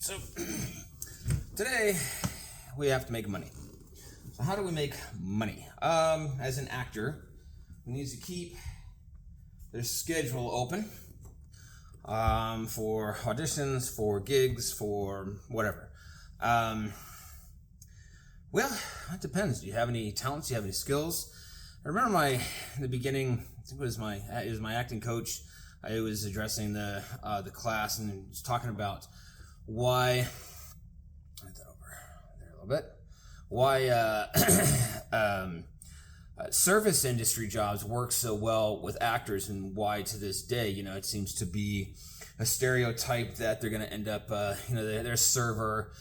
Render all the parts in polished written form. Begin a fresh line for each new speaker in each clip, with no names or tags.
So today we have to make money. So how do we make money? As an actor, we need to keep their schedule open for auditions, for gigs, for whatever. Well, it depends. Do you have any talents? Do you have any skills? I remember in the beginning, I think it was my acting coach. I was addressing the class and was talking about why. Get that over there a little bit. Why service industry jobs work so well with actors, and why to this day, it seems to be a stereotype that they're going to end up, they're a server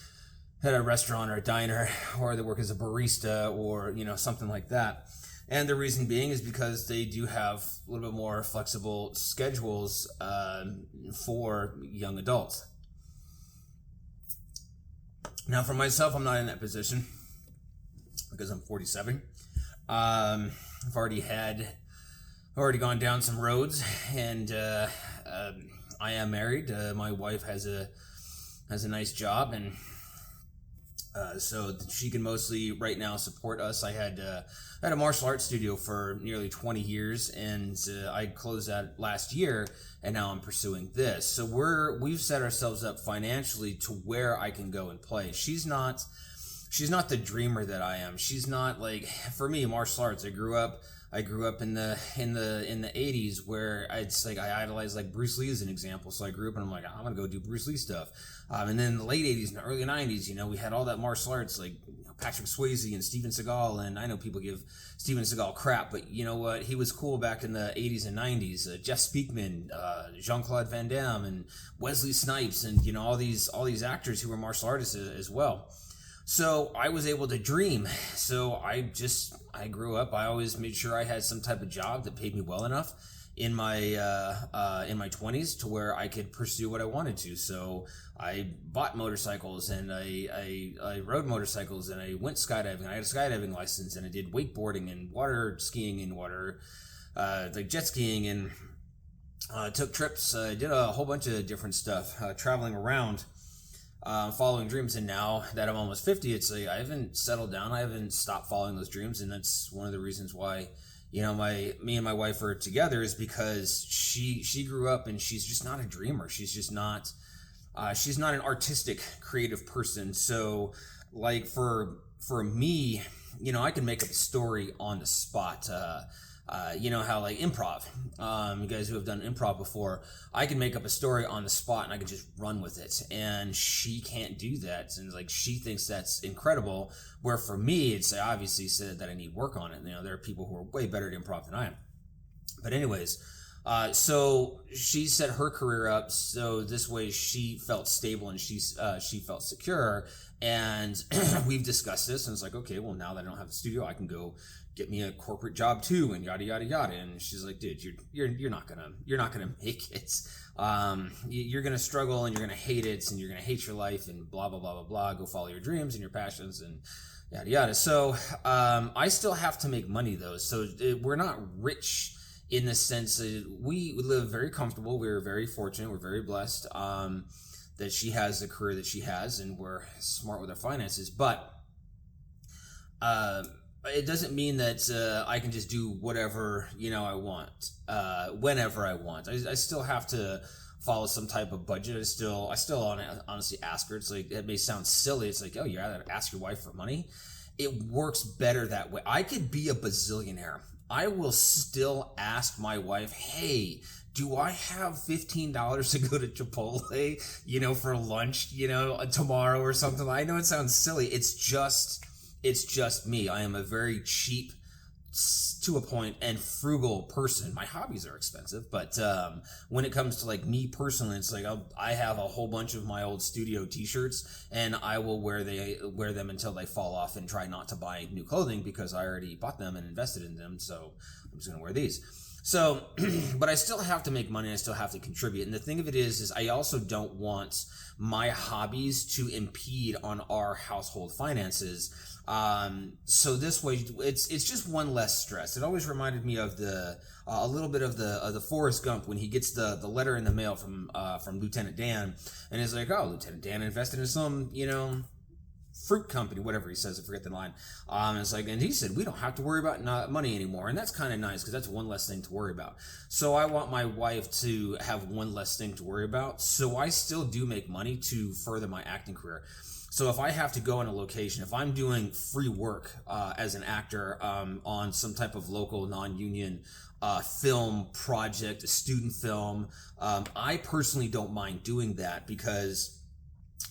at a restaurant or a diner, or they work as a barista, or something like that. And the reason being is because they do have a little bit more flexible schedules for young adults. Now, for myself, I'm not in that position because I'm 47. I've already gone down some roads, and I am married. My wife has a nice job, and so she can mostly right now support us. I had a martial arts studio for nearly 20 years, and I closed that last year, and now I'm pursuing this. So we've set ourselves up financially to where I can go and play. She's not the dreamer that I am. She's not like, for me, martial arts. I grew up in the 80s where I idolized like Bruce Lee as an example. So I grew up and I'm like, I'm gonna go do Bruce Lee stuff. And then in the late 80s and the early 90s, we had all that martial arts like Patrick Swayze and Steven Seagal. And I know people give Steven Seagal crap, but you know what? He was cool back in the 80s and 90s. Jeff Speakman, Jean-Claude Van Damme, and Wesley Snipes, and all these actors who were martial artists as well. So I was able to dream. So I grew up. I always made sure I had some type of job that paid me well enough in my 20s to where I could pursue what I wanted to. So I bought motorcycles, and I rode motorcycles, and I went skydiving. I had a skydiving license, and I did wakeboarding and water skiing and like jet skiing, and took trips. I did a whole bunch of different stuff, traveling around. Following dreams. And now that I'm almost 50, it's like I haven't settled down. I haven't stopped following those dreams, and that's one of the reasons why me and my wife are together, is because she grew up and she's just not a dreamer. She's just not she's not an artistic, creative person. So like for me, I can make up a story on the spot. How like improv, you guys who have done improv before, I can make up a story on the spot and I can just run with it. And she can't do that. And like, she thinks that's incredible. Where for me, it's obviously said that I need work on it. There are people who are way better at improv than I am. But anyways, so she set her career up so this way she felt stable and she felt secure. And we've discussed this, and it's like, okay, well, now that I don't have a studio, I can go get me a corporate job too, and yada yada yada. And she's like, dude, you're not gonna make it. You're gonna struggle, and you're gonna hate it, and you're gonna hate your life, and blah blah blah blah blah. Go follow your dreams and your passions, and yada yada. So I still have to make money though. So we're not rich in the sense that we live very comfortable. We're very fortunate. We're very blessed that she has the career that she has, and we're smart with our finances. But it doesn't mean that I can just do whatever I want whenever I want. I still have to follow some type of budget. I still honestly ask her. It's like, it may sound silly. It's like, oh, you gotta ask your wife for money. It works better that way. I could be a bazillionaire. I will still ask my wife, hey, do I have $15 to go to Chipotle, for lunch, tomorrow or something? I know it sounds silly. It's just me. I am a very cheap, to a point, and frugal person. My hobbies are expensive, but when it comes to like me personally, it's like I have a whole bunch of my old studio t-shirts, and I will wear them until they fall off, and try not to buy new clothing because I already bought them and invested in them. So I'm just gonna wear these. So, but I still have to make money. I still have to contribute. And the thing of it is I also don't want my hobbies to impede on our household finances. So this way, it's just one less stress. It always reminded me of the a little bit of the Forrest Gump when he gets the letter in the mail from Lieutenant Dan, and he's like, oh, Lieutenant Dan invested in some fruit company, whatever he says, I forget the line. It's like, and he said, we don't have to worry about money anymore. And that's kind of nice because that's one less thing to worry about. So I want my wife to have one less thing to worry about. So I still do make money to further my acting career. So if I have to go on a location, if I'm doing free work as an actor on some type of local non-union film project, a student film, I personally don't mind doing that because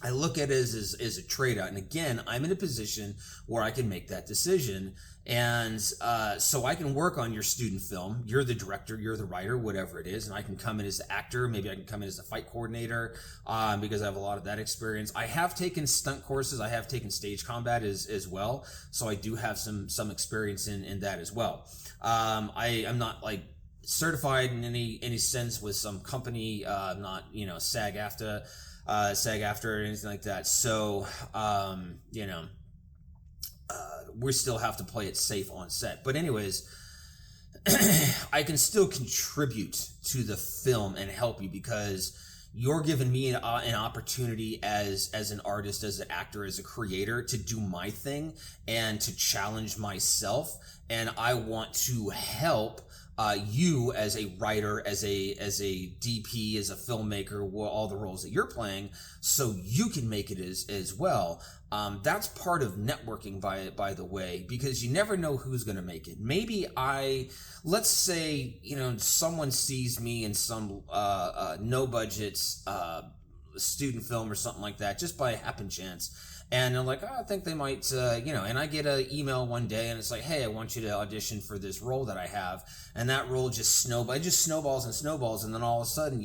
I look at it as a trade-out. And again, I'm in a position where I can make that decision. And so I can work on your student film. You're the director, you're the writer, whatever it is. And I can come in as the actor. Maybe I can come in as the fight coordinator because I have a lot of that experience. I have taken stunt courses. I have taken stage combat as well. So I do have some experience in that as well. I'm not like certified in any sense with some company, not, SAG-AFTRA. SAG-AFTRA or anything like that. So, we still have to play it safe on set. But anyways, I can still contribute to the film and help you because you're giving me an opportunity as an artist, as an actor, as a creator to do my thing and to challenge myself. And I want to help you as a writer, as a DP, as a filmmaker, all the roles that you're playing, so you can make it as well. That's part of networking, by the way, because you never know who's going to make it. Maybe let's say, someone sees me in some no budget student film or something like that, just by happen chance. And they're like, oh, I think they might, and I get an email one day and it's like, hey, I want you to audition for this role that I have. And that role just snowballs and snowballs. And then all of a sudden,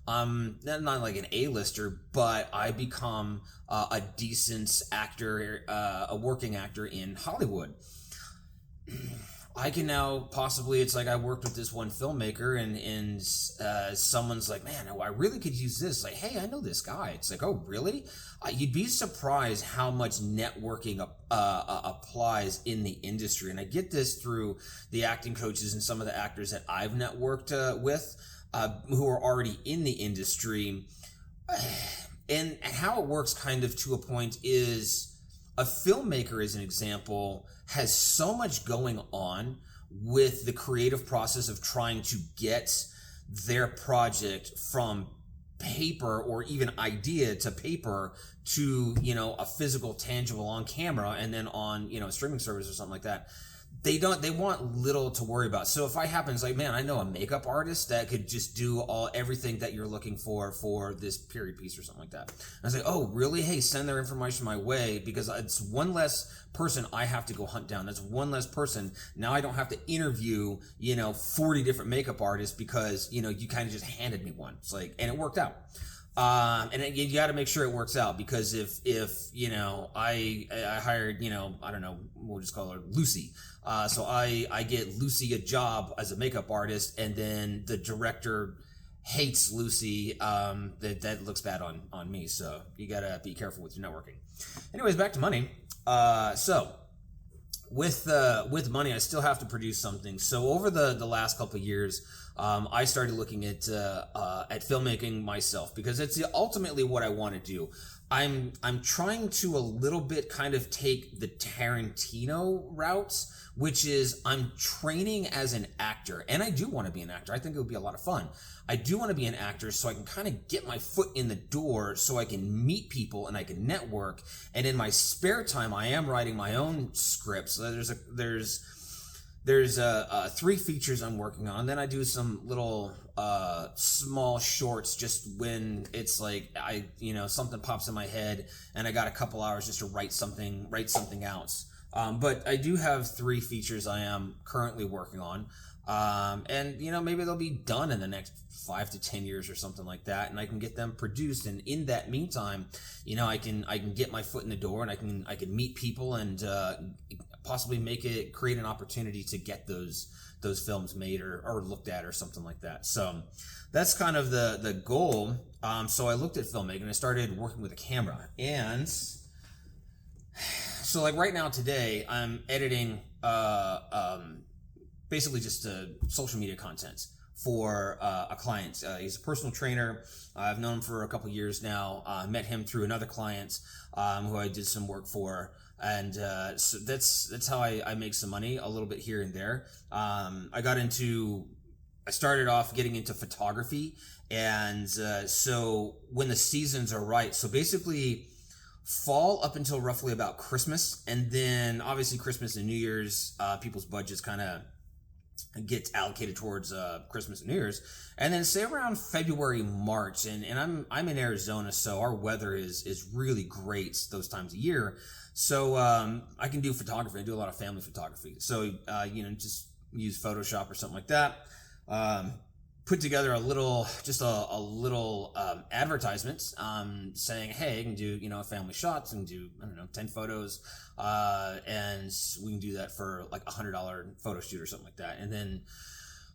I'm not like an A-lister, but I become a decent actor, a working actor in Hollywood. I can now possibly, it's like I worked with this one filmmaker and someone's like, man, I really could use this. Like, hey, I know this guy. It's like, oh, really? You'd be surprised how much networking applies in the industry. And I get this through the acting coaches and some of the actors that I've networked with who are already in the industry. And how it works kind of to a point is a filmmaker, as an example, has so much going on with the creative process of trying to get their project from paper or even idea to paper to, a physical, tangible on camera and then on, a streaming service or something like that. They want little to worry about. So if I happen, it's like, man, I know a makeup artist that could just do everything that you're looking for this period piece or something like that. And I was like, oh, really? Hey, send their information my way because it's one less person I have to go hunt down. That's one less person. Now I don't have to interview, 40 different makeup artists because, you kind of just handed me one. It's like, and it worked out. And you got to make sure it works out because if I hired, I don't know, we'll just call her Lucy. So I get Lucy a job as a makeup artist and then the director hates Lucy, that looks bad on me. So you got to be careful with your networking. Anyways, back to money. So with money, I still have to produce something. So over the last couple of years, I started looking at filmmaking myself because it's ultimately what I want to do. I'm trying to a little bit kind of take the Tarantino route, which is I'm training as an actor, and I do want to be an actor. I think it would be a lot of fun. I do want to be an actor so I can kind of get my foot in the door so I can meet people and I can network. And in my spare time, I am writing my own scripts. There's 3 features I'm working on. Then I do some little small shorts just when it's like something pops in my head and I got a couple hours just to write something out. But I do have 3 features I am currently working on. And maybe they'll be done in the next 5 to 10 years or something like that, and I can get them produced. And in that meantime, I can get my foot in the door and I can meet people and possibly create an opportunity to get those films made or looked at or something like that. So that's kind of the goal. So I looked at filmmaking and I started working with a camera. And so like right now today, I'm editing basically just social media content for a client. He's a personal trainer. I've known him for a couple years now. Met him through another client who I did some work for. And so that's how I make some money, a little bit here and there. I started off getting into photography. And so when the seasons are right, so basically fall up until roughly about Christmas. And then obviously Christmas and New Year's, people's budgets kind of gets allocated towards Christmas and New Year's, and then say around February, March, and I'm in Arizona, so our weather is really great those times of year. So I can do photography. I do a lot of family photography. So just use Photoshop or something like that. Put together a little advertisement saying, hey, I can do family shots and do 10 photos, and we can do that for like $100 photo shoot or something like that, and then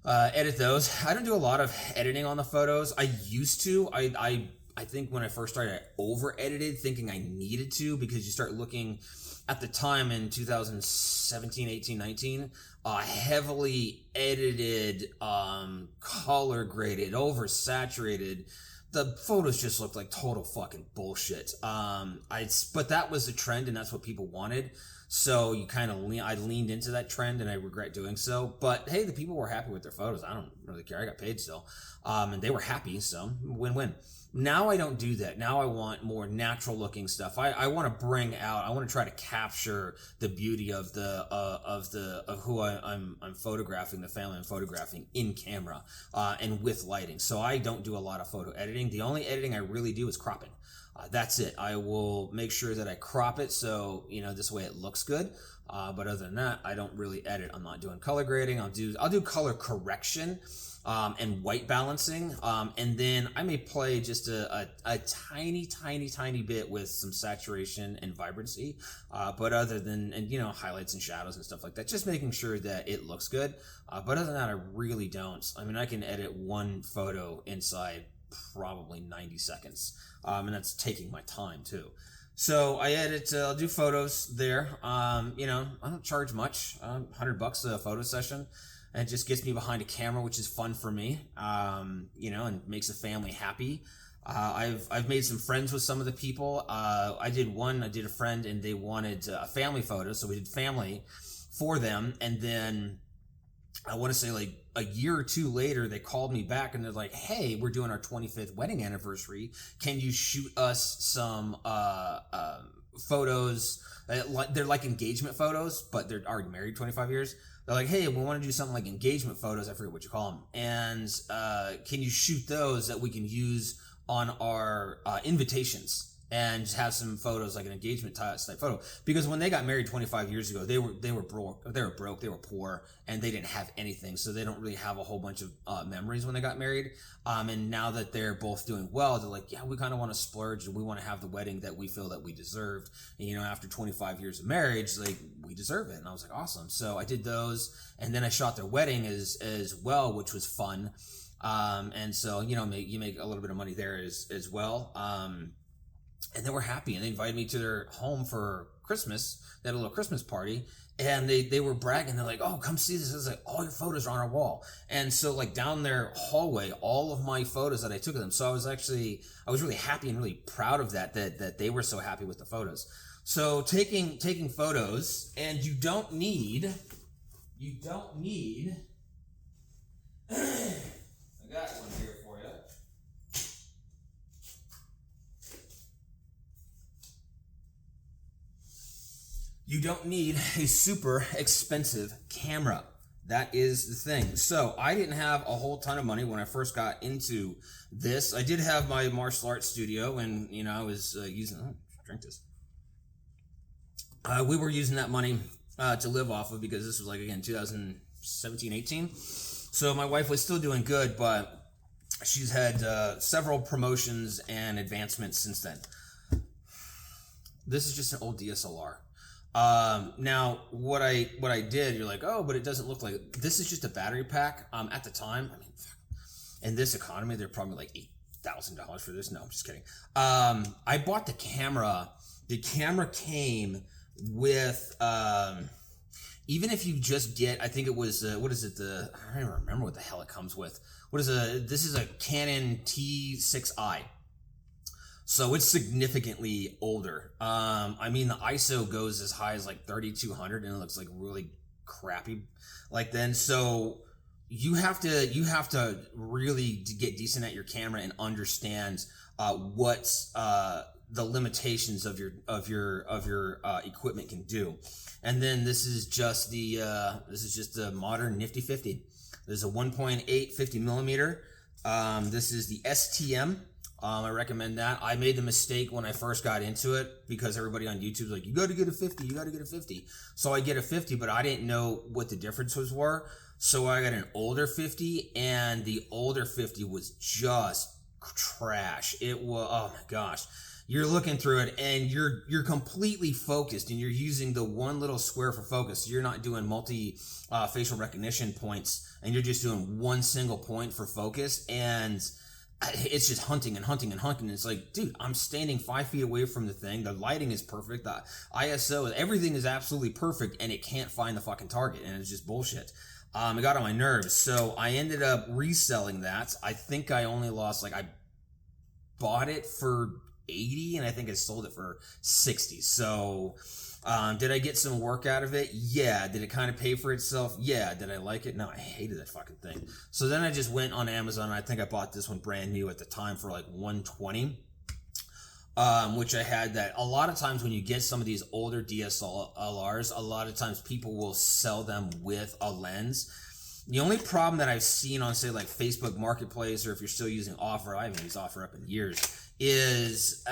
edit those. I don't do a lot of editing on the photos. I used to. I think when I first started, I over edited thinking I needed to, because you start looking at the time in 2017, 18, 19, heavily edited, color graded, oversaturated. The photos just looked like total fucking bullshit. But that was the trend, and that's what people wanted. So I leaned into that trend, and I regret doing so. But hey, the people were happy with their photos. I don't really care. I got paid still, and they were happy. So win-win. Now I don't do that. Now I want more natural looking stuff. I want to I want to try to capture the beauty of who I'm photographing, the family I'm photographing in camera, and with lighting. So I don't do a lot of photo editing. The only editing I really do is cropping. That's it. I will make sure that I crop it so this way it looks good. But other than that, I don't really edit. I'm not doing color grading. I'll do color correction. And white balancing, and then I may play just a tiny bit with some saturation and vibrancy, but other than, highlights and shadows and stuff like that, just making sure that it looks good. But other than that, I really don't. I mean, I can edit one photo inside probably 90 seconds, and that's taking my time too. So I edit, I'll do photos there. I don't charge much, $100 a photo session. And it just gets me behind a camera, which is fun for me, and makes a family happy. I've made some friends with some of the people. I did a friend, and they wanted a family photo, so we did family for them. And then I want to say like a year or two later, they called me back and they're like, hey, we're doing our 25th wedding anniversary. Can you shoot us some photos? They're like engagement photos, but they're already married 25 years. They're like, hey, we want to do something like engagement photos. I forget what you call them. And can you shoot those that we can use on our invitations and just have some photos like an engagement type photo? Because when they got married 25 years ago, they were broke, they were poor, and they didn't have anything. So they don't really have a whole bunch of memories when they got married. And now that they're both doing well, they're like, yeah, we kind of want to splurge, and we want to have the wedding that we feel that we deserved. And, after 25 years of marriage, like, we deserve it. And I was like, awesome. So I did those, and then I shot their wedding as well, which was fun. And so, you make a little bit of money there as well. And they were happy, and they invited me to their home for Christmas. They had a little Christmas party, and they were bragging. They're like, oh, come see this. I was like, all your photos are on our wall. And so like down their hallway, all of my photos that I took of them. So I was really happy and really proud of that they were so happy with the photos. So taking photos, and you don't need I got one here for you. You don't need a super expensive camera. That is the thing. So I didn't have a whole ton of money when I first got into this. I did have my martial arts studio, and I was drink this. We were using that money to live off of, because this was like, again, 2017, 18. So my wife was still doing good, but she's had several promotions and advancements since then. This is just an old DSLR. Now what I did, you're like, oh, but it doesn't look like this is just a battery pack. At the time, I mean, in this economy, they're probably like $8,000 for this. No, I'm just kidding. I bought the camera. The camera came with, even if you just get, I think it was, what is it? I don't even remember what the hell it comes with. This is a Canon T6i. So it's significantly older. I mean, the ISO goes as high as like 3200 and it looks like really crappy like then. So you have to really get decent at your camera and understand what the limitations of your equipment can do. And then this is just the modern Nifty 50. There's a 1.8 50 millimeter. This is the STM. I recommend that. I made the mistake when I first got into it because everybody on YouTube was like, you got to get a 50, you got to get a 50. So I get a 50, but I didn't know what the differences were. So I got an older 50, and the older 50 was just trash. It was, oh my gosh. You're looking through it and you're completely focused, and you're using the one little square for focus. You're not doing multi facial recognition points, and you're just doing one single point for focus, and it's just hunting and hunting and hunting. It's like, dude, I'm standing 5 feet away from the thing. The lighting is perfect. The ISO, everything is absolutely perfect, and it can't find the fucking target, and it's just bullshit. It got on my nerves, so I ended up reselling that. I think I only lost, like, I bought it for 80, and I think I sold it for 60. So, did I get some work out of it? Yeah. Did it kind of pay for itself? Yeah. Did I like it? No, I hated that fucking thing. So then I just went on Amazon. I think I bought this one brand new at the time for like $120. Which I had that. A lot of times when you get some of these older DSLRs, a lot of times people will sell them with a lens. The only problem that I've seen on, say, like Facebook Marketplace, or if you're still using Offer, I haven't used Offer up in years, is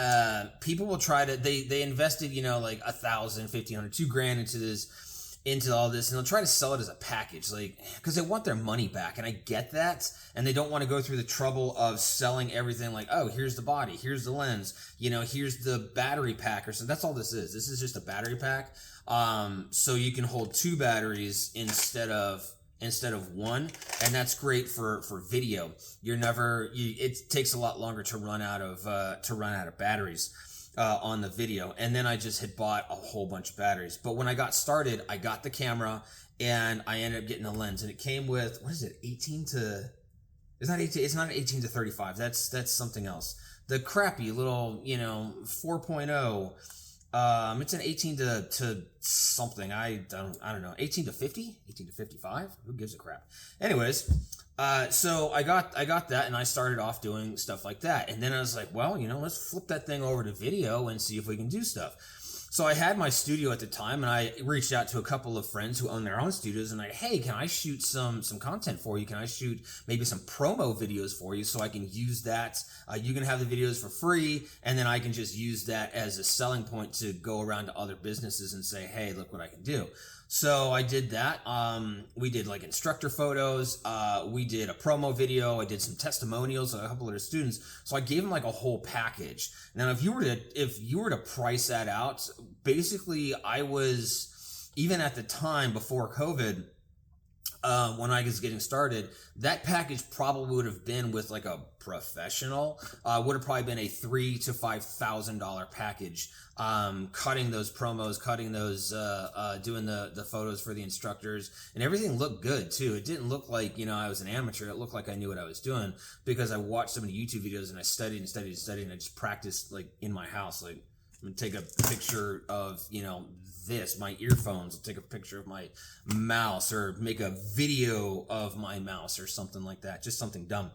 people will try to, they invested, you know, like $1,000, $1,500, $2,000 into all this, and they'll try to sell it as a package, like, because they want their money back, and I get that, and they don't want to go through the trouble of selling everything like, oh, here's the body, here's the lens, you know, here's the battery pack, or so. That's all this is. This is just a battery pack, so you can hold 2 batteries instead of one, and that's great for video. It takes a lot longer to run out of batteries on the video. And then I just had bought a whole bunch of batteries. But when I got started, I got the camera and I ended up getting a lens, and it came with, what is it, 18 to, it's not 18, it's not an 18 to 35. That's something else. The crappy little, you know, 4.0. It's an 18 to something. I don't know. 18 to 50? 18 to 55? Who gives a crap? Anyways, so I got that, and I started off doing stuff like that. And then I was like, well, you know, let's flip that thing over to video and see if we can do stuff. So I had my studio at the time, and I reached out to a couple of friends who own their own studios, and hey, can I shoot some content for you? Can I shoot maybe some promo videos for you so I can use that? You can have the videos for free, and then I can just use that as a selling point to go around to other businesses and say, hey, look what I can do. So I did that. We did like instructor photos. We did a promo video. I did some testimonials of a couple of their students. So I gave them like a whole package. Now, if you were to price that out, basically I was, even at the time before COVID, when I was getting started, that package probably would have been with like a professional, would have probably been a $3,000 to $5,000 package. Cutting those promos, cutting those, doing the photos for the instructors, and everything looked good too. It didn't look like, you know, I was an amateur. It looked like I knew what I was doing because I watched so many YouTube videos and I studied and studied and studied, and I just practiced like in my house. Like, I'm gonna take a picture of, you know, my earphones. I'll take a picture of my mouse, or make a video of my mouse or something like that. Just something dumb.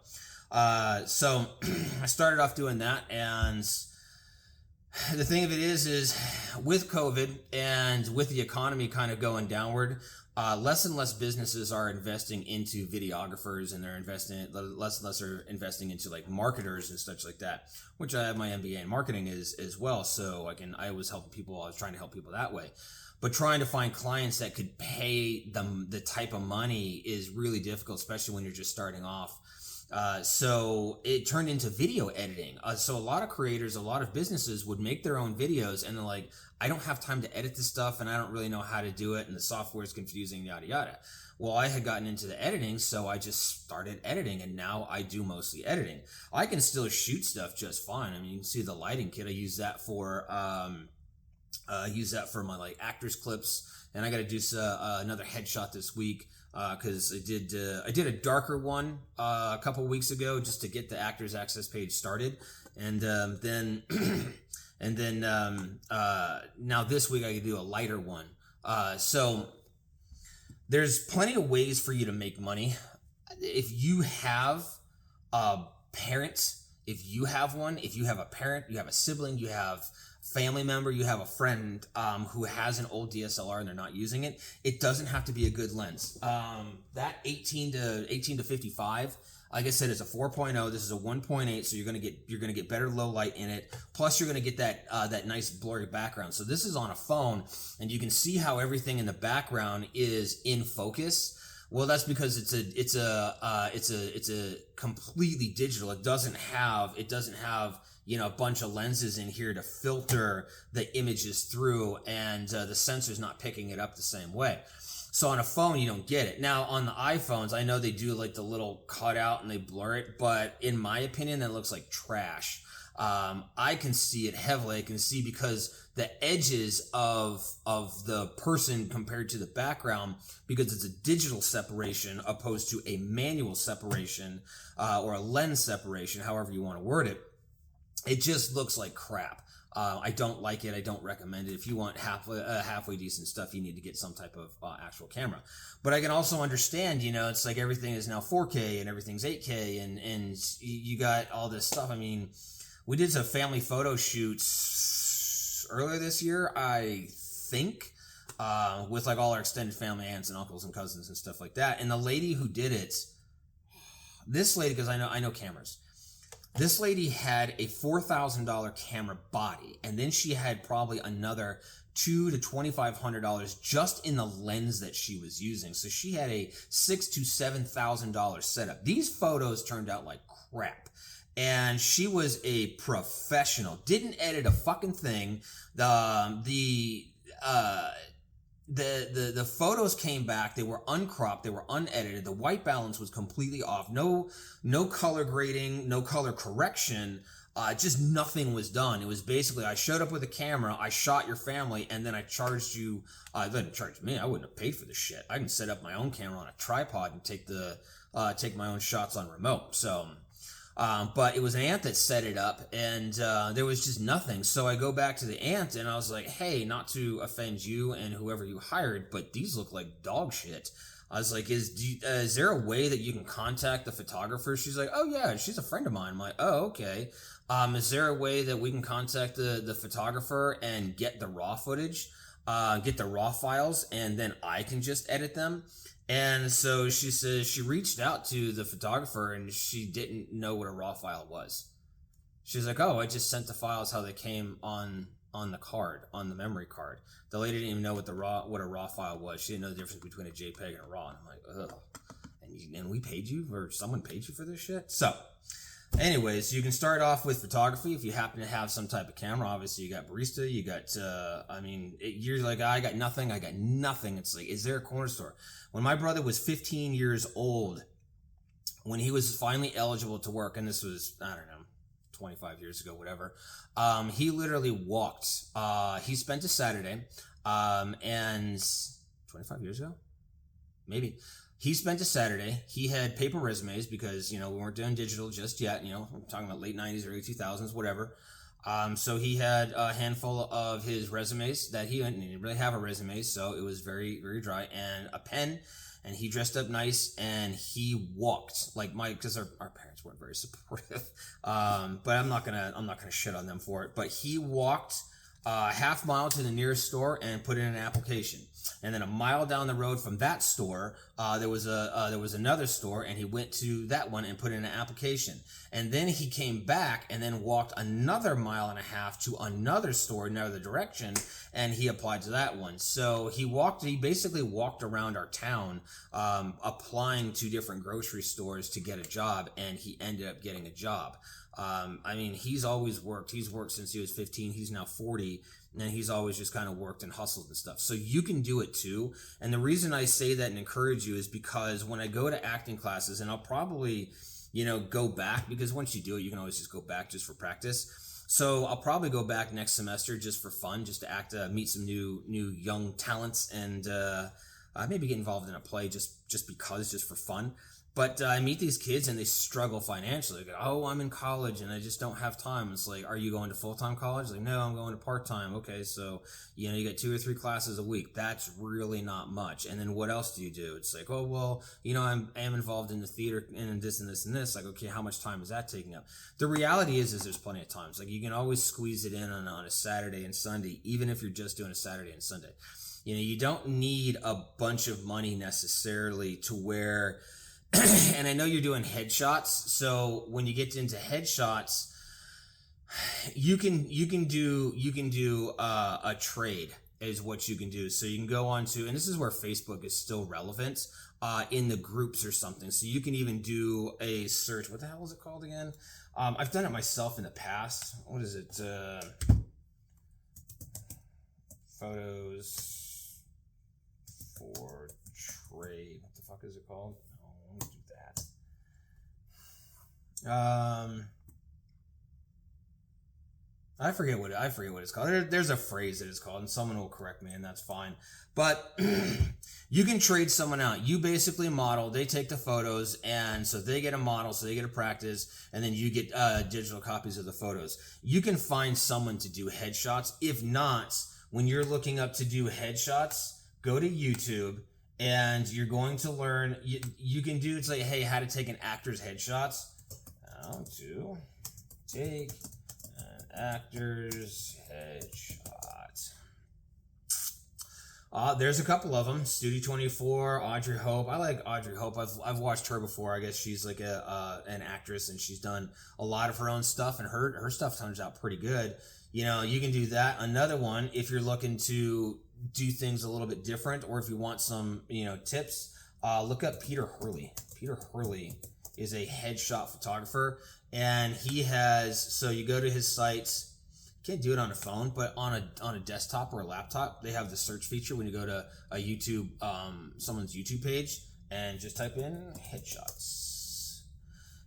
So I started off doing that, and the thing of it is with COVID and with the economy kind of going downward, less and less businesses are investing into videographers, and they're investing less and less are investing into like marketers and such like that, which I have my MBA in marketing as well. So I was helping people. I was trying to help people that way, but trying to find clients that could pay them the type of money is really difficult, especially when you're just starting off. So it turned into video editing. So a lot of creators, a lot of businesses would make their own videos and they're like, I don't have time to edit this stuff and I don't really know how to do it and the software is confusing, yada, yada. Well, I had gotten into the editing, so I just started editing and now I do mostly editing. I can still shoot stuff just fine. I mean, you can see the lighting kit. I use that for, my like actors clips, and I got to do another headshot this week because I did a darker one a couple weeks ago just to get the Actors Access page started, and then now this week I can do a lighter one. So there's plenty of ways for you to make money. If you have a parent, if you have one, if you have a parent, you have a sibling, you have family member, you have a friend who has an old DSLR and they're not using it, it doesn't have to be a good lens. That 18 to 55, like I said, it's a 4.0. This is a 1.8, so you're gonna get better low light in it. Plus, you're gonna get that nice blurry background. So this is on a phone, and you can see how everything in the background is in focus. Well, that's because it's a completely digital. It doesn't have a bunch of lenses in here to filter the images through, and the sensor's not picking it up the same way. So on a phone, you don't get it. Now on the iPhones, I know they do like the little cutout and they blur it, but in my opinion, that looks like trash. I can see it heavily. I can see because the edges of the person compared to the background, because it's a digital separation opposed to a manual separation or a lens separation, however you want to word it. It just looks like crap. I don't like it. I don't recommend it. If you want halfway decent stuff, you need to get some type of actual camera. But I can also understand, it's like everything is now 4K and everything's 8K and you got all this stuff. I mean, we did some family photo shoots earlier this year, I think, with like all our extended family, aunts and uncles and cousins and stuff like that. And the lady who did it, this lady, because I know cameras. This lady had a $4,000 camera body, and then she had probably another $2,000 to $2,500 just in the lens that she was using. So she had a $6,000 to $7,000 setup. These photos turned out like crap. And she was a professional. Didn't edit a fucking thing. The photos came back. They were uncropped. They were unedited. The white balance was completely off. No color grading, no color correction. Just nothing was done. It was basically, I showed up with a camera, I shot your family, and then I charged you. They didn't charge me. I wouldn't have paid for this shit. I can set up my own camera on a tripod and take my own shots on remote. So. But it was an aunt that set it up, and there was just nothing. So I go back to the aunt, and I was like, hey, not to offend you and whoever you hired, but these look like dog shit. I was like, is there a way that you can contact the photographer? She's like, oh, yeah, she's a friend of mine. I'm like, oh, okay. Is there a way that we can contact the photographer and get the raw footage, get the raw files, and then I can just edit them? And so she says she reached out to the photographer and she didn't know what a raw file was. She's like, oh, I just sent the files how they came on the card, on the memory card. The lady didn't even know what a raw file was. She didn't know the difference between a JPEG and a RAW. And I'm like, ugh. And we paid you, or someone paid you for this shit? So, anyways, you can start off with photography if you happen to have some type of camera. Obviously, you got Barista, you got, you're like, I got nothing. It's like, is there a corner store? When my brother was 15 years old, when he was finally eligible to work, and this was, I don't know, 25 years ago, whatever, he literally walked. He spent a Saturday, and 25 years ago? Maybe. He spent a Saturday. He had paper resumes because, we weren't doing digital just yet. I'm talking about late 90s, early 2000s, whatever. So he had a handful of his resumes that he didn't really have a resume, so it was very, very dry, and a pen, and he dressed up nice, and he walked because our parents weren't very supportive. But I'm not gonna shit on them for it. But he walked half mile to the nearest store and put in an application. And then a mile down the road from that store, there was another store, and he went to that one and put in an application. And then he came back and then walked another mile and a half to another store in another direction, and he applied to that one. So he basically walked around our town, applying to different grocery stores to get a job, and he ended up getting a job. I mean, he's always worked. He's worked since he was 15. He's now 40, and he's always just kind of worked and hustled and stuff. So you can do it too. And the reason I say that and encourage you is because when I go to acting classes, and I'll probably, go back, because once you do it, you can always just go back just for practice. So I'll probably go back next semester just for fun, just to meet some new young talents, and maybe get involved in a play just for fun. But I meet these kids and they struggle financially. They go, oh, I'm in college and I just don't have time. It's like, are you going to full-time college? Like, no, I'm going to part-time. Okay, so, you get 2 or 3 classes a week. That's really not much. And then what else do you do? It's like, oh, well, I am involved in the theater and this and this and this. Like, okay, how much time is that taking up? The reality is there's plenty of times. Like, you can always squeeze it in on a Saturday and Sunday, even if you're just doing a Saturday and Sunday. You don't need a bunch of money necessarily to where... and I know you're doing headshots, so when you get into headshots, you can do a trade is what you can do. So you can go on to, and this is where Facebook is still relevant, in the groups or something. So you can even do a search. What the hell is it called again? I've done it myself in the past. What is it? Photos for trade. What the fuck is it called? Let's do that. I forget what it's called. There's a phrase that it's called, and someone will correct me, and that's fine. But you can trade someone out. You basically model. They take the photos, and so they get a model, so they get a practice, and then you get digital copies of the photos. You can find someone to do headshots. If not, when you're looking up to do headshots, go to YouTube. And you're going to learn, you can do, it's like, hey, how to take an actor's headshots. How to take an actor's headshot. There's a couple of them. Studio 24, Audrey Hope. I like Audrey Hope. I've watched her before. I guess she's like an actress, and she's done a lot of her own stuff, and her stuff turns out pretty good. You can do that. Another one, if you're looking to do things a little bit different, or if you want some tips, look up Peter Hurley. Peter Hurley is a headshot photographer, and he has, so you go to his sites. Can't do it on a phone, but on a desktop or a laptop, they have the search feature when you go to a YouTube, someone's YouTube page, and just type in headshots,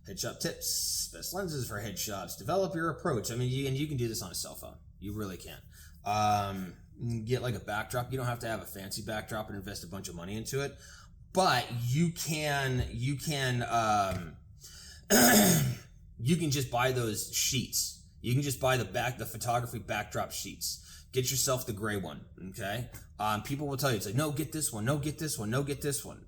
headshot tips, best lenses for headshots, develop your approach. I mean, you can do this on a cell phone. You really can. Get like a backdrop. You don't have to have a fancy backdrop and invest a bunch of money into it, but you can you can just buy those sheets. You can just buy the photography backdrop sheets. Get yourself the gray one, okay? People will tell you, it's like, no, get this one, no, get this one, no, get this one.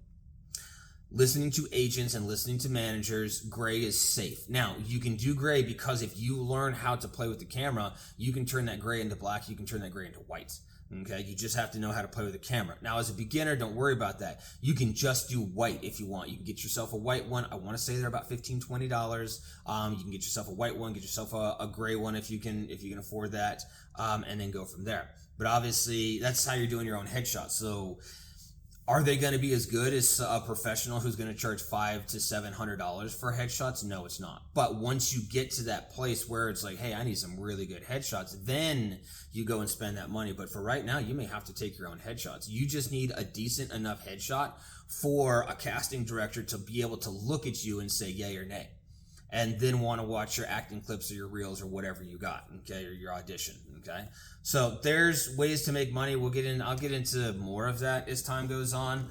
Listening to agents and listening to managers, gray is safe. Now, you can do gray because if you learn how to play with the camera, you can turn that gray into black, you can turn that gray into white. Okay, you just have to know how to play with the camera. Now, as a beginner, don't worry about that. You can just do white if you want. You can get yourself a white one. I want to say they're about $15, $20. You can get yourself a white one, get yourself a gray one if you can afford that, and then go from there. But obviously, that's how you're doing your own headshots. So, are they going to be as good as a professional who's going to charge $500 to $700 for headshots? No, it's not. But once you get to that place where it's like, hey, I need some really good headshots, then you go and spend that money. But for right now, you may have to take your own headshots. You just need a decent enough headshot for a casting director to be able to look at you and say yay or nay, and then want to watch your acting clips or your reels or whatever you got, okay, or your audition, okay? So there's ways to make money. I'll get into more of that as time goes on.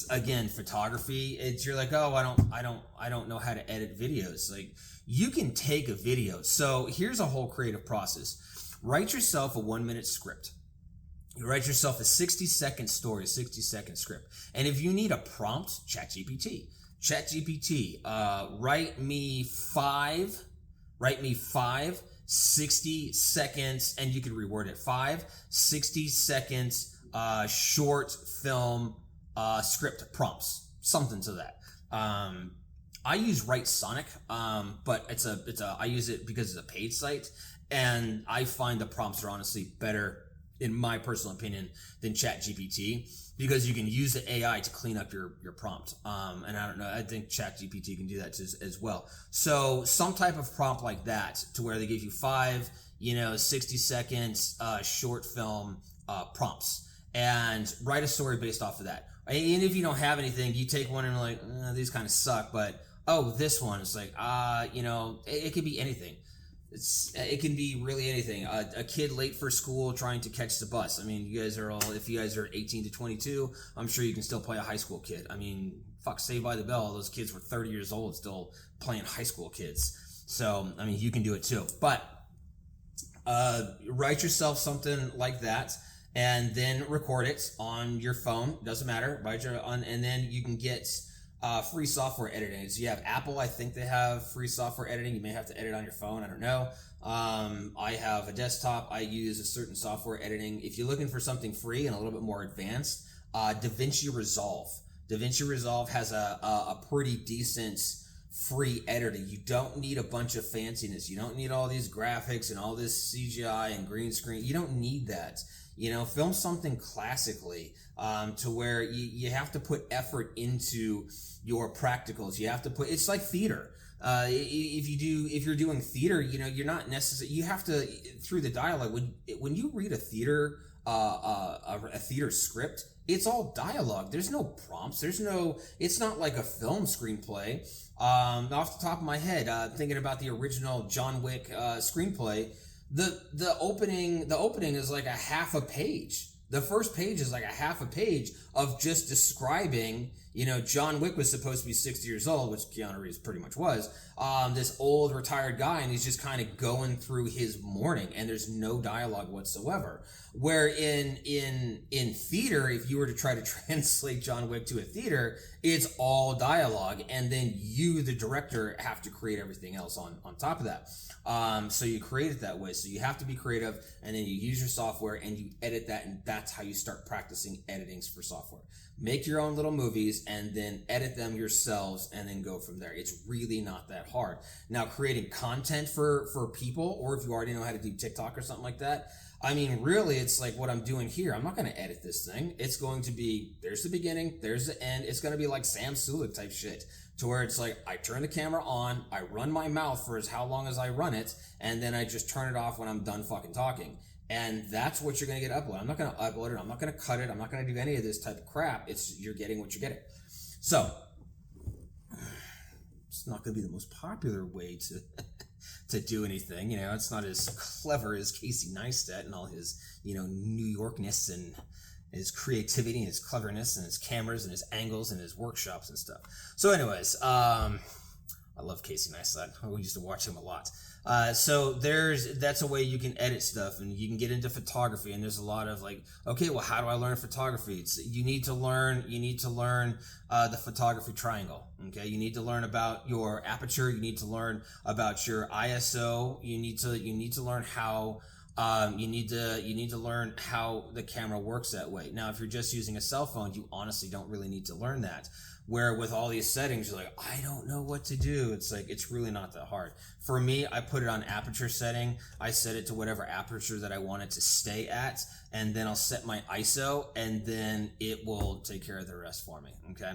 Again, photography, you're like, oh, I don't know how to edit videos. Like, you can take a video. So here's a whole creative process. Write yourself a 1-minute script. You write yourself a 60-second story, a 60-second script. And if you need a prompt, ChatGPT, write me five 60 seconds, and you can reword it, 60 seconds short film script prompts, something to that. I use Write Sonic, but I use it because it's a paid site, and I find the prompts are honestly better, in my personal opinion, than ChatGPT, because you can use the AI to clean up your prompt. And I don't know, I think ChatGPT can do that as well. So some type of prompt like that, to where they give you 60 seconds short film prompts, and write a story based off of that. And if you don't have anything, you take one and you're like, these kind of suck, but this one is like, it could be anything. It can be really anything. A kid late for school trying to catch the bus. I mean, if you guys are 18 to 22, I'm sure you can still play a high school kid. I mean, fuck, Saved by the Bell, those kids were 30 years old still playing high school kids. So, I mean, you can do it too. But write yourself something like that, and then record it on your phone. Doesn't matter. And then you can get free software editing. So you have Apple, I think they have free software editing. You may have to edit on your phone, I don't know. I have a desktop, I use a certain software editing. If you're looking for something free and a little bit more advanced, DaVinci Resolve. DaVinci Resolve has a pretty decent free editor. You don't need a bunch of fanciness. You don't need all these graphics and all this CGI and green screen. You don't need that. Film something classically, to where you have to put effort into your practicals. You have to put, it's like theater. If you're doing theater, you're not necessarily, you have to, through the dialogue, when you read a theater script, it's all dialogue. There's no prompts. It's not like a film screenplay. Off the top of my head, thinking about the original John Wick screenplay, the opening is like a half a page. The first page is like a half a page of just describing, John Wick was supposed to be 60 years old, which Keanu Reeves pretty much was, this old retired guy, and he's just kind of going through his morning, and there's no dialogue whatsoever. Where in theater, if you were to try to translate John Wick to a theater, it's all dialogue, and then you, the director, have to create everything else on top of that. So you create it that way. So you have to be creative, and then you use your software and you edit that, and that's how you start practicing editings for software. Make your own little movies and then edit them yourselves, and then go from there. It's really not that hard. Now, creating content for people, or if you already know how to do TikTok or something like that, I mean, really, it's like what I'm doing here. I'm not going to edit this thing. It's going to be, there's the beginning, there's the end. It's going to be like Sam Sulek type shit, to where it's like, I turn the camera on, I run my mouth for how long as I run it, and then I just turn it off when I'm done fucking talking. And that's what you're going to get uploaded. I'm not going to upload it. I'm not going to cut it. I'm not going to do any of this type of crap. You're getting what you're getting. So, it's not going to be the most popular way to do anything. It's not as clever as Casey Neistat and all his, New Yorkness and his creativity and his cleverness and his cameras and his angles and his workshops and stuff. So anyways, I love Casey Neistat. We used to watch him a lot. So that's a way you can edit stuff, and you can get into photography, and there's a lot of like, okay, well, how do I learn photography? You need to learn the photography triangle. Okay. You need to learn about your aperture. You need to learn about your ISO. You need to learn how, you need to learn how the camera works that way. Now, if you're just using a cell phone, you honestly don't really need to learn that. Where with all these settings, you're like, I don't know what to do. It's like, it's really not that hard. For me, I put it on aperture setting. I set it to whatever aperture that I want it to stay at, and then I'll set my ISO, and then it will take care of the rest for me, okay?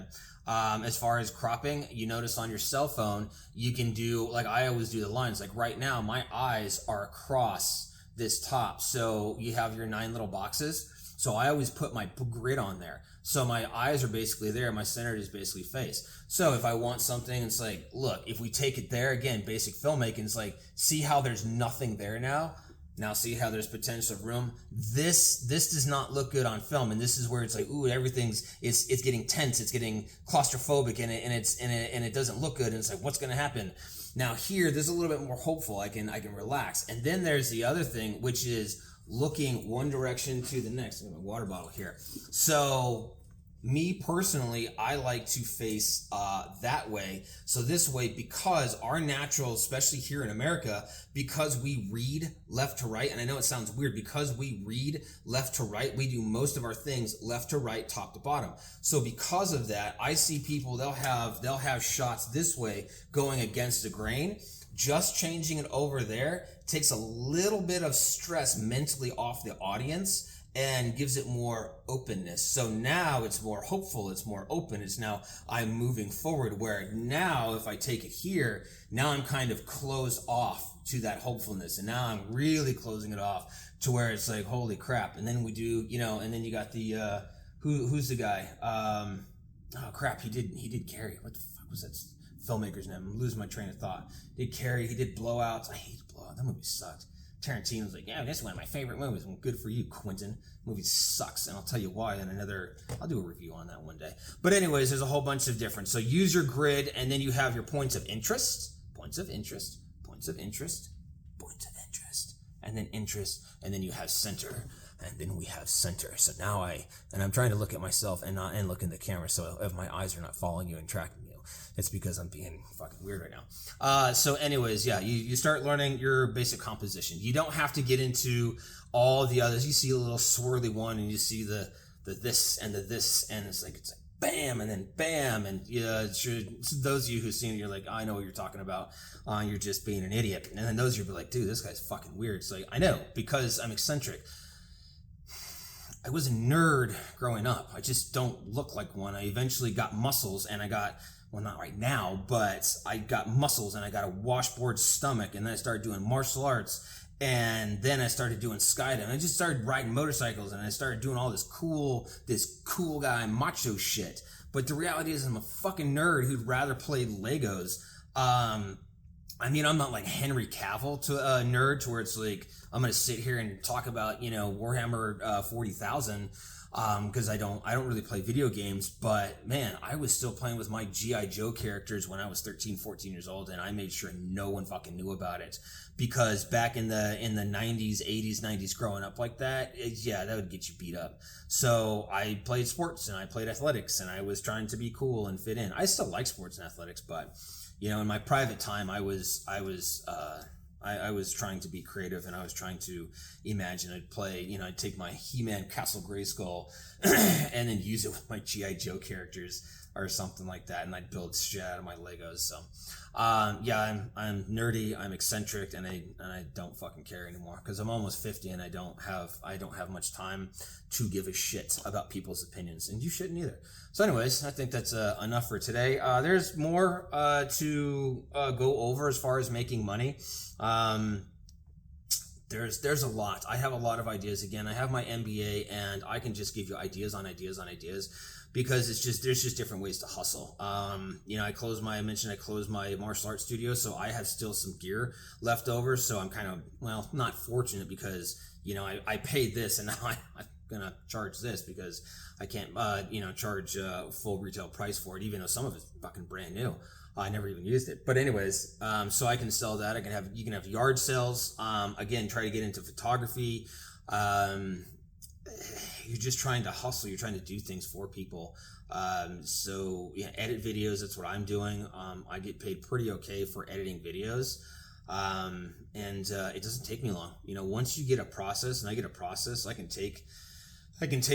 As far as cropping, you notice on your cell phone, you can do, like I always do the lines. Like right now, my eyes are across this top. So you have your 9 little boxes. So I always put my grid on there. So my eyes are basically there. My center is basically face. So if I want something, it's like, look, if we take it there, again, basic filmmaking, it's like, see how there's nothing there now? Now see how there's potential of room? This does not look good on film. And this is where it's like, ooh, it's getting tense. It's getting claustrophobic, and it doesn't look good. And it's like, what's going to happen? Now here, there's a little bit more hopeful. I can relax. And then there's the other thing, which is looking one direction to the next. I got my water bottle here. So Me personally, I like to face that way. So this way, because our natural, especially here in America, because we read left to right, and I know it sounds weird, because we read left to right, we do most of our things left to right, top to bottom. So because of that, I see people, they'll have shots this way going against the grain. Just changing it over there takes a little bit of stress mentally off the audience and gives it more openness. So now it's more hopeful, it's more open. It's now I'm moving forward, where now if I take it here, now I'm kind of closed off to that hopefulness. And now I'm really closing it off to where it's like, holy crap. And then we do, and then you got the, who's the guy? Oh crap, he did Carrie. What the fuck was that filmmaker's name? I'm losing my train of thought. Did Carrie, he did Blowouts. I hate Blowouts. That movie sucked. Tarantino's like, yeah, this is one of my favorite movies. Well, good for you, Quentin. The movie sucks, and I'll tell you why in I'll do a review on that one day. But anyways, there's a whole bunch of different. So use your grid, and then you have your points of interest, and then interest, and then you have center, and then we have center. So now I'm trying to look at myself and look in the camera, so if my eyes are not following you and tracking you, it's because I'm being fucking weird right now. So anyways, yeah, you start learning your basic composition. You don't have to get into all the others. You see a little swirly one, and you see the this and the this, and it's like bam, and then bam, and yeah, those of you who've seen it, you're like, I know what you're talking about. You're just being an idiot. And then those of you be like, dude, this guy's fucking weird. So I know, because I'm eccentric. I was a nerd growing up. I just don't look like one. I eventually got muscles, and I got, well, not right now, but I got muscles, and I got a washboard stomach, and then I started doing martial arts, and then I started doing skydiving. I just started riding motorcycles, and I started doing all this cool guy macho shit. But the reality is I'm a fucking nerd who'd rather play Legos. I mean, I'm not like Henry Cavill to a nerd to where it's like, I'm going to sit here and talk about, Warhammer 40,000. Because I don't really play video games, but man, I was still playing with my G.I. Joe characters when I was 13, 14 years old, and I made sure no one fucking knew about it, because back in the 90s, 80s, 90s, growing up like that, that would get you beat up. So I played sports, and I played athletics, and I was trying to be cool and fit in. I still like sports and athletics, but in my private time, I was trying to be creative, and I was trying to imagine. I'd play, I'd take my He-Man Castle Grayskull and then use it with my G.I. Joe characters or something like that, and I'd build shit out of my Legos. So, I'm nerdy, I'm eccentric, and I don't fucking care anymore, because I'm almost 50 and I don't have much time to give a shit about people's opinions, and you shouldn't either. So anyways, I think that's enough for today. There's more to go over as far as making money. There's a lot. I have a lot of ideas. Again, I have my MBA, and I can just give you ideas on ideas on ideas, because there's just different ways to hustle. I closed my martial arts studio, so I have still some gear left over. So I'm kind of, not fortunate, because I paid this, and now I'm gonna charge this, because I can't charge full retail price for it, even though some of it's fucking brand new. I never even used it. But anyways, so I can sell that. You can have yard sales. Again, try to get into photography. You're just trying to hustle. You're trying to do things for people. Edit videos. That's what I'm doing. I get paid pretty okay for editing videos. And it doesn't take me long. Once you get a process, and I get a process, I can take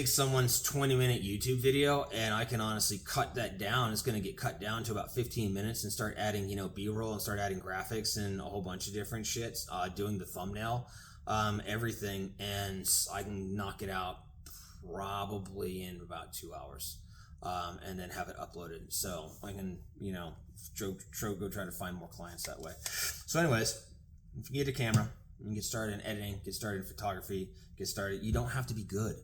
someone's 20-minute YouTube video, and I can honestly cut that down. It's going to get cut down to about 15 minutes, and start adding, B-roll, and start adding graphics and a whole bunch of different shit, doing the thumbnail, everything. And I can knock it out probably in about 2 hours, and then have it uploaded. So I can, go try to find more clients that way. So anyways, if you get a camera, you can get started in editing, get started in photography, you don't have to be good.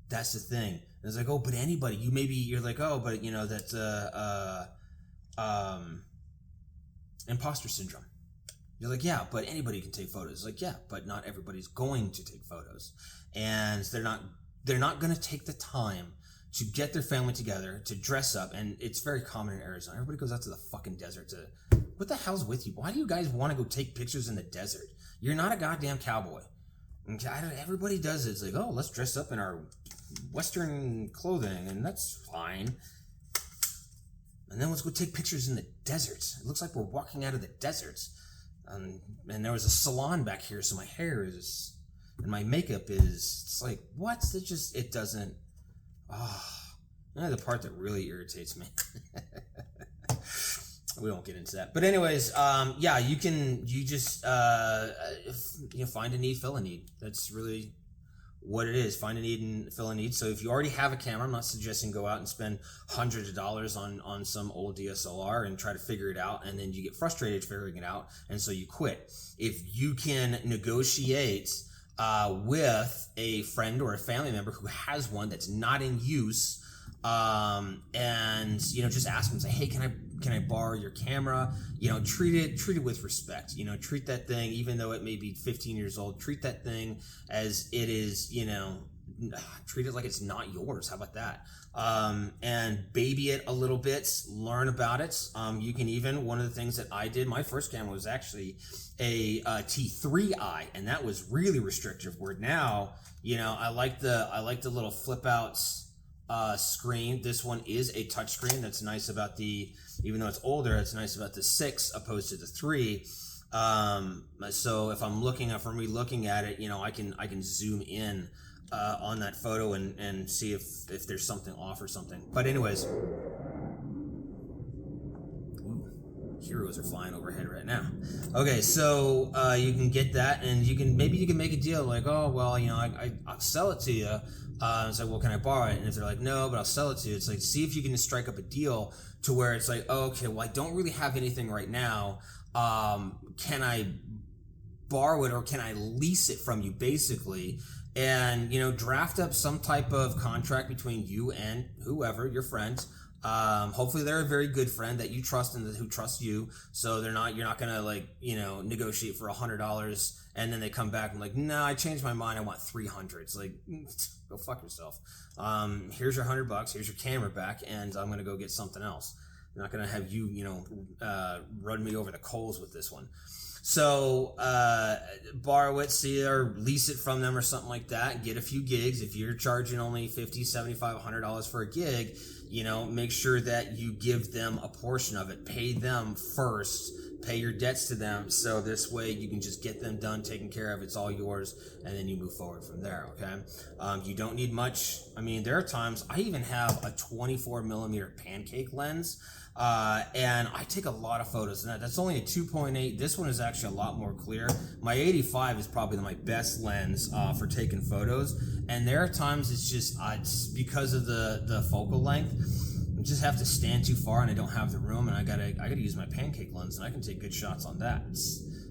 That's the thing. And it's like, oh, but anybody, you're like, oh, but that's imposter syndrome. You're like, yeah, but anybody can take photos. Like, yeah, but not everybody's going to take photos, and they're not going to take the time to get their family together, to dress up. And it's very common in Arizona. Everybody goes out to the fucking desert what the hell's with you? Why do you guys want to go take pictures in the desert? You're not a goddamn cowboy. Okay, everybody does it. It's like, oh, let's dress up in our Western clothing, and that's fine. And then let's go take pictures in the desert. It looks like we're walking out of the desert. And there was a salon back here, so my hair is, and my makeup is, it's like, what? It doesn't, the part that really irritates me. We won't get into that. But anyways, you just find a need, fill a need. That's really what it is. Find a need and fill a need. So if you already have a camera, I'm not suggesting go out and spend hundreds of dollars on some old DSLR and try to figure it out, and then you get frustrated figuring it out, and so you quit. If you can negotiate with a friend or a family member who has one that's not in use, and just ask them, say, hey, can I borrow your camera? Treat it with respect. Treat that thing, even though it may be 15 years old, treat that thing as it is, treat it like it's not yours. How about that? And baby it a little bit, learn about it. You can even, one of the things that I did, my first camera was actually a T3i, and that was really restrictive, where now, I like the little flip out screen. This one is a touch screen. That's nice about even though it's older, it's nice about the 6 opposed to the 3. So if I'm looking at it, I can zoom in on that photo and see if there's something off or something. But anyways, heroes are flying overhead right now. Okay, so you can get that, and maybe you can make a deal like, oh well, I'll sell it to you. It's like, well, can I borrow it? And if they're like, no, but I'll sell it to you, it's like, see if you can strike up a deal to where it's like, oh, okay, well, I don't really have anything right now. Can I borrow it, or can I lease it from you, basically? And, draft up some type of contract between you and whoever, your friends. Hopefully they're a very good friend that you trust and who trusts you. So you're not going to negotiate for $100 and then they come back and like, no, I changed my mind. I want 300. It's like, go fuck yourself. Here's your $100. Here's your camera back. And I'm going to go get something else. I'm not going to have you, run me over the coals with this one. So, borrow it, see, or lease it from them or something like that. Get a few gigs. If you're charging only $50, $75, $100 for a gig, make sure that you give them a portion of it. Pay them first. Pay your debts to them. So this way you can just get them done, taken care of. It's all yours. And then you move forward from there. Okay. You don't need much. I mean, there are times I even have a 24mm pancake lens. And I take a lot of photos, and that's only a 2.8. This one is actually a lot more clear. My 85 is probably my best lens for taking photos, and there are times it's just it's because of the focal length. I just have to stand too far, and I don't have the room, and I gotta use my pancake lens, and I can take good shots on that.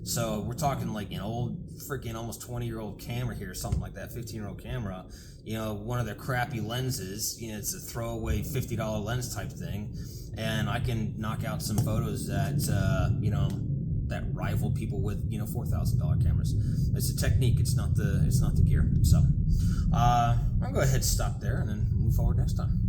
So we're talking like an old freaking almost 20-year-old camera here, something like that, 15-year-old camera. One of their crappy lenses. It's a throwaway $50 lens type thing. And I can knock out some photos that, that rival people with, $4,000 cameras. It's a technique. It's not the gear. So, I'll go ahead and stop there and then move forward next time.